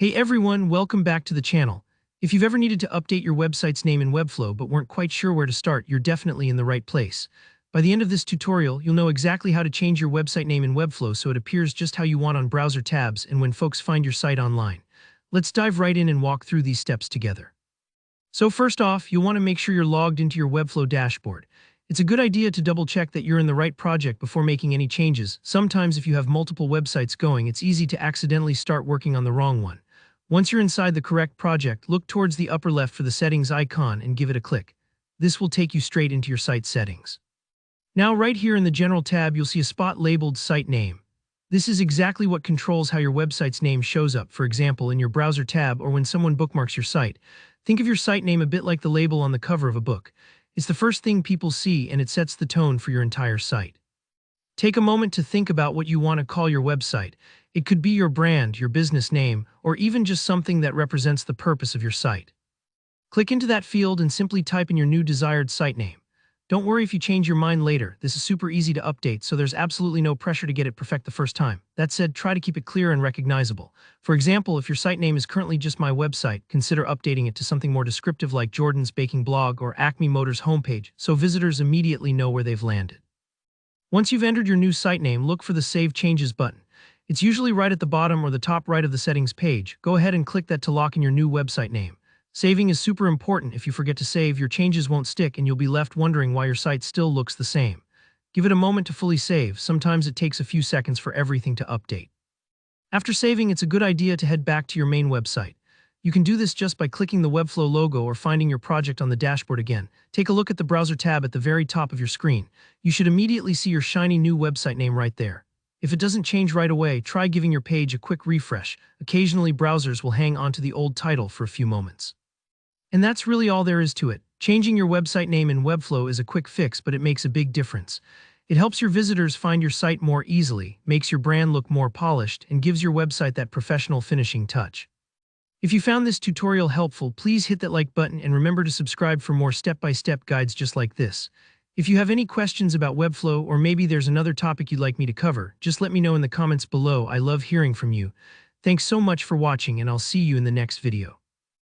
Hey everyone, welcome back to the channel. If you've ever needed to update your website's name in Webflow but weren't quite sure where to start, you're definitely in the right place. By the end of this tutorial, you'll know exactly how to change your website name in Webflow so it appears just how you want on browser tabs and when folks find your site online. Let's dive right in and walk through these steps together. So first off, you'll want to make sure you're logged into your Webflow dashboard. It's a good idea to double-check that you're in the right project before making any changes. Sometimes if you have multiple websites going, it's easy to accidentally start working on the wrong one. Once you're inside the correct project, look towards the upper left for the settings icon and give it a click. This will take you straight into your site settings. Now right here in the General tab, you'll see a spot labeled Site Name. This is exactly what controls how your website's name shows up, for example, in your browser tab or when someone bookmarks your site. Think of your site name a bit like the label on the cover of a book. It's the first thing people see and it sets the tone for your entire site. Take a moment to think about what you want to call your website. It could be your brand, your business name, or even just something that represents the purpose of your site. Click into that field and simply type in your new desired site name. Don't worry if you change your mind later. This is super easy to update, so there's absolutely no pressure to get it perfect the first time. That said, try to keep it clear and recognizable. For example, if your site name is currently just My Website, consider updating it to something more descriptive like Jordan's Baking Blog or Acme Motors homepage, so visitors immediately know where they've landed. Once you've entered your new site name, look for the Save Changes button. It's usually right at the bottom or the top right of the settings page. Go ahead and click that to lock in your new website name. Saving is super important. If you forget to save, your changes won't stick and you'll be left wondering why your site still looks the same. Give it a moment to fully save. Sometimes it takes a few seconds for everything to update. After saving, it's a good idea to head back to your main website. You can do this just by clicking the Webflow logo or finding your project on the dashboard again. Take a look at the browser tab at the very top of your screen. You should immediately see your shiny new website name right there. If it doesn't change right away, try giving your page a quick refresh. Occasionally, browsers will hang onto the old title for a few moments. And that's really all there is to it. Changing your website name in Webflow is a quick fix, but it makes a big difference. It helps your visitors find your site more easily, makes your brand look more polished, and gives your website that professional finishing touch. If you found this tutorial helpful, please hit that like button and remember to subscribe for more step-by-step guides just like this. If you have any questions about Webflow or maybe there's another topic you'd like me to cover, just let me know in the comments below. I love hearing from you. Thanks so much for watching and I'll see you in the next video.